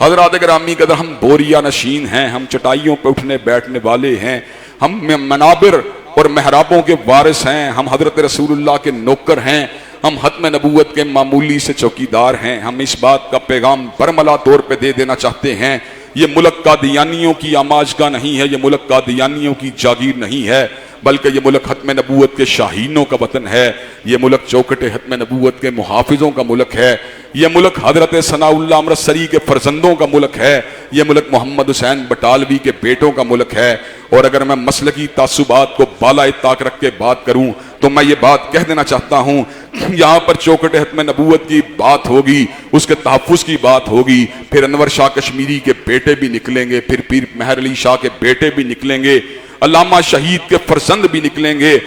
حضرات گرامی قدر، ہم بوریا نشین ہیں، ہم چٹائیوں پہ اٹھنے بیٹھنے والے ہیں، ہم منابر اور محرابوں کے وارث ہیں، ہم حضرت رسول اللہ کے نوکر ہیں، ہم ختم نبوت کے معمولی سے چوکیدار ہیں. ہم اس بات کا پیغام برملا طور پہ دے دینا چاہتے ہیں، یہ ملک قادیانیوں کی آماجگاہ نہیں ہے، یہ ملک قادیانیوں کی جاگیر نہیں ہے، بلکہ یہ ملک ختم نبوت کے شاہینوں کا وطن ہے. یہ ملک چوکٹے ختم نبوت کے محافظوں کا ملک ہے. یہ ملک حضرت ثناء اللہ امرتسری کے فرزندوں کا ملک ہے. یہ ملک محمد حسین بٹالوی کے بیٹوں کا ملک ہے. اور اگر میں مسلکی تعصبات کو بالائے طاق رکھ کے بات کروں تو میں یہ بات کہہ دینا چاہتا ہوں، یہاں پر چوکٹے ختم نبوت کی بات ہوگی، اس کے تحفظ کی بات ہوگی، پھر انور شاہ کشمیری کے بیٹے بھی نکلیں گے، پھر پیر مہر علی شاہ کے بیٹے بھی نکلیں گے، علامہ شہید کے فرزند بھی نکلیں گے،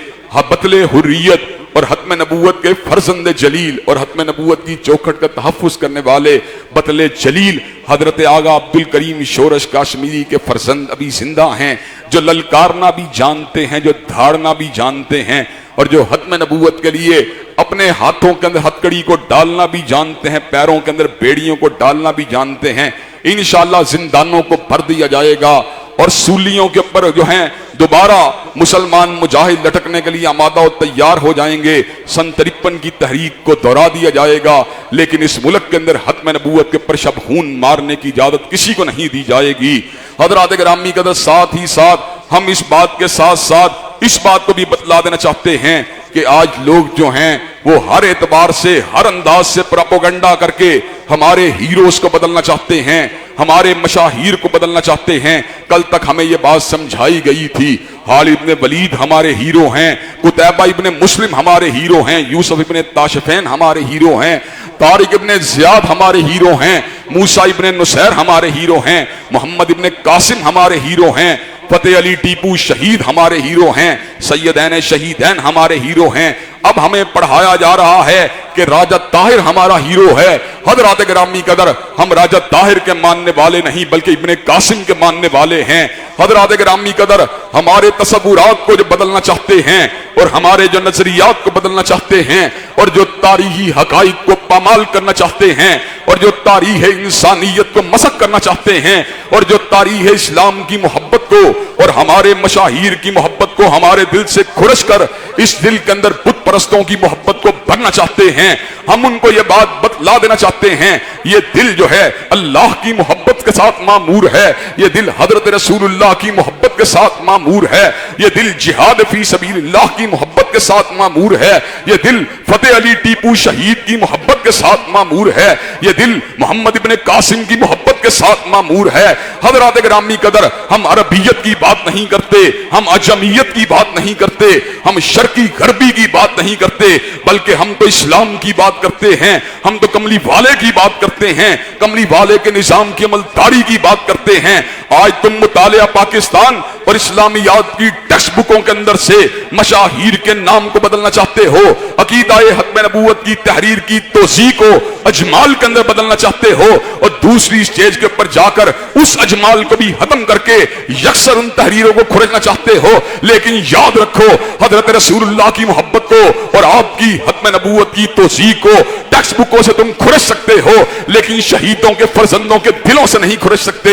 بطل حریت اور ختم نبوت کے فرزند جلیل اور ختم نبوت کی چوکھٹ کا تحفظ کرنے والے بطل جلیل حضرت آغا عبد الکریم شورش کاشمیری کے فرزند ابھی زندہ ہیں، جو للکارنا بھی جانتے ہیں، جو دھاڑنا بھی جانتے ہیں، اور جو ختم نبوت کے لیے اپنے ہاتھوں کے اندر ہتکڑی کو ڈالنا بھی جانتے ہیں، پیروں کے اندر بیڑیوں کو ڈالنا بھی جانتے ہیں. انشاءاللہ زندانوں کو بھر دیا جائے گا، اور سولیوں کے اوپر جو ہیں دوبارہ مسلمان مجاہد لٹکنے کے لیے آمادہ و تیار ہو جائیں گے. 53 کی تحریک کو دہرا دیا جائے گا، لیکن اس ملک کے اندر ختم نبوت کے پر شب خون مارنے کی اجازت کسی کو نہیں دی جائے گی. حضرات گرامی قدر، ساتھ ہی ساتھ ہم اس بات کے ساتھ ساتھ اس بات کو بھی بتلا دینا چاہتے ہیں کہ آج لوگ جو ہیں وہ ہر اعتبار سے، ہر انداز سے پروپیگنڈا کر کے ہمارے ہیروز کو بدلنا چاہتے ہیں، ہمارے مشاہیر کو بدلنا چاہتے ہیں. کل تک ہمیں یہ بات سمجھائی گئی تھی، خالد ابن ولید ہمارے ہیرو ہیں، قتیبہ ابن مسلم ہمارے ہیرو ہیں، یوسف ابن تاشفین ہمارے ہیرو ہیں، طارق ابن زیاد ہمارے ہیرو ہیں، موسیٰ ابن نصیر ہمارے ہیرو ہیں، محمد ابن قاسم ہمارے ہیرو ہیں، فتح علی ٹیپو شہید ہمارے ہیرو ہیں، سیدین شہیدین ہمارے ہیرو ہیں. اب ہمیں پڑھایا جا رہا ہے کہ راجہ طاہر ہمارا ہیرو ہے. حضرات گرامی قدر، ہم راجہ طاہر کے ماننے والے نہیں بلکہ ابن قاسم کے ماننے والے ہیں. حضرات گرامی قدر، ہمارے تصورات کو جو بدلنا چاہتے ہیں اور ہمارے جو نظریات کو بدلنا چاہتے ہیں اور جو تاریخی حقائق کو پامال کرنا چاہتے ہیں اور جو تاریخ انسانیت کو مسخ کرنا چاہتے ہیں اور جو تاریخ اسلام کی محبت کو اور ہمارے مشاہیر کی محبت کو ہمارے دل سے کھرچ کر اس دل کے اندر بت پرستوں کی محبت کو بھرنا چاہتے ہیں، ہم ان کو یہ بات بتلا دینا چاہتے ہیں یہ دل جو ہے اللہ کی محبت کے ساتھ معمور ہے، یہ دل حضرت رسول اللہ کی محبت کے ساتھ معمور ہے، یہ دل جہاد فی سبیل اللہ کی محبت کے ساتھ معمور ہے، یہ دل فتح علی ٹیپو شہید کی محبت کے ساتھ معمور ہے، یہ دل محمد ابن قاسم کی محبت کے ساتھ معمور ہے۔ حضرات گرامی قدر، ہم عربیت کی بات نہیں کرتے، ہم عجمیت کی بات نہیں کرتے، ہم شرقی غربی کی بات نہیں کرتے، بلکہ ہم تو اسلام کی بات کرتے ہیں، ہم تو کملی والے کی بات کرتے ہیں، کملی والے کے نظام کی عمل داری کی بات کرتے ہیں۔ آج تم مطالعہ پاکستان اور اسلامیات کی ٹیکسٹ بکوں کے اندر سے مشاہیر کے نام کو بدلنا چاہتے ہو، عقیدہ ختم نبوت کی تحریر کی توضیح کو اجمال کے اندر بدلنا چاہتے ہو، اور دوسری سٹیج کے اوپر جا کر اس اجمال کو بھی ختم کر کے یکسر ان تحریروں کو کھرچنا چاہتے ہو۔ لیکن یاد رکھو، حضرت رسول اللہ کی محبت کو اور آپ کی ختم نبوت کی توضیح کو ٹیکسٹ بکوں سے تم کھرچ سکتے ہو، لیکن شہیدوں کے فرزندوں کے دلوں سے نہیں کھرچ سکتے۔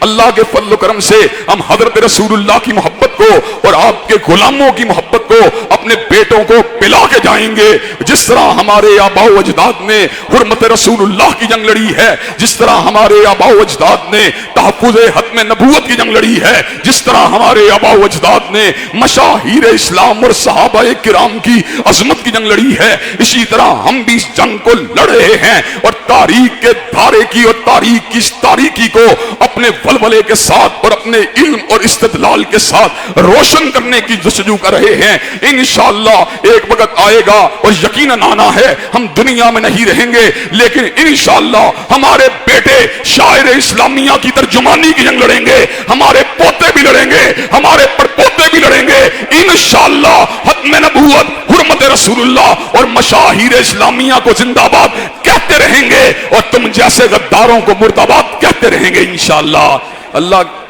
اللہ کے فضل و کرم سے ہم حضرت رسول اللہ کی محبت کو اور آپ کے غلاموں کی محبت کو اپنے بیٹوں کو پلا کے جائیں گے، جس طرح ہمارے آباء و اجداد نے حرمت رسول اللہ کی جنگ لڑی ہے، جس طرح ہمارے آباء و اجداد نے تحفظ ختم نبوت کی جنگ لڑی ہے، جس طرح ہمارے آباء و اجداد نے مشاہیر اسلام اور صحابہ کرام کی عظمت کی جنگ لڑی ہے، اسی طرح ہم بھی اس جنگ کو لڑ رہے ہیں اور تاریخ کے دھارے کی اور تاریخ کی اس تاریکی کو اپنے ولولے کے ساتھ اور اپنے علم اور استدلال کے ساتھ روشن کرنے کی جستجو کر رہے ہیں۔ انشاءاللہ ایک وقت آئے گا اور یقیناً آنا ہے، ہم دنیا میں نہیں رہیں گے، لیکن انشاءاللہ ہمارے بیٹے شاعر اسلامیہ کی ترجمانی کی جنگ لڑیں گے، ہمارے پوتے بھی لڑیں گے، ہمارے پڑپوتے بھی لڑیں گے انشاءاللہ۔ ختم نبوت، حرمت رسول اللہ اور مشاہیر اسلامیہ کو زندہ باد کہتے رہیں گے، اور تم جیسے غداروں کو مرد آباد کہتے رہیں گے انشاءاللہ۔ اللہ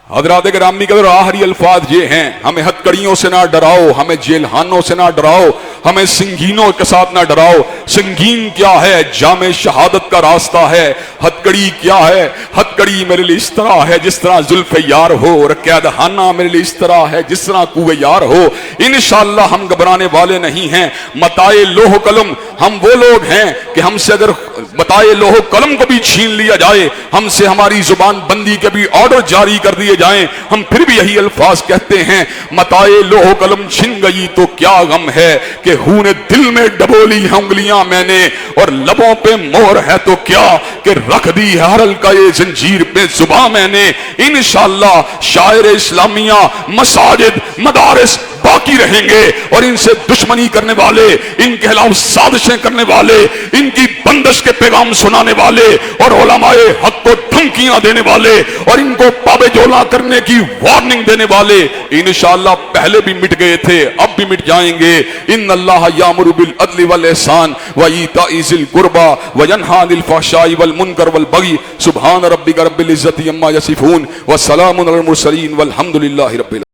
حضرات گرامی قدر، آخری الفاظ یہ ہیں، ہمیں ہتکڑیوں سے نہ ڈراؤ، ہمیں جیلخانوں سے نہ ڈراؤ، ہمیں سنگینوں کے ساتھ نہ ڈراؤ۔ سنگین کیا ہے؟ جام شہادت کا راستہ ہے۔ ہتکڑی کیا ہے؟ ہتکڑی میرے لیے اس طرح ہے جس طرح زلف یار ہو، اور قید خانہ میرے لیے اس طرح ہے جس طرح کوہ یار ہو۔ انشاءاللہ ہم گھبرانے والے نہیں ہیں۔ متاع لوح قلم، ہم وہ لوگ ہیں کہ ہم سے اگر متاع لوح قلم کو بھی چھین لیا جائے، ہم سے ہماری زبان بندی کے بھی آرڈر جاری کر دیے جائیں، ہم پھر بھی یہی الفاظ کہتے ہیں، متاع لوح قلم چھن گئی تو کیا غم ہے کہ خون دل میں ڈبولی ہیں انگلیاں میں نے، اور لبوں پہ مہر ہے تو کیا کہ رکھ دی ہے ہر حلقہ یہ زنجیر پہ زباں میں نے۔ انشاءاللہ شاعر اسلامیہ، مساجد، مدارس باقی رہیں گے، اور ان سے دشمنی کرنے والے، ان کے خلاف سازشیں کرنے والے، ان کی بندش کے پیغام سنانے والے اور علماء حق کو دھمکیاں دینے والے اور ان کو پابے جولا کرنے کی وارننگ دینے والے انشاءاللہ پہلے بھی مٹ گئے تھے، اب بھی مٹ جائیں گے۔ ان اللہ یامر بالعدل والاحسان وایتاء ذی القربى وینھی عن الفحشاء والمنکر والبغی سبحان ربک رب العزة عما یصفون وسلام علی المرسلین والحمد للہ رب العالمین۔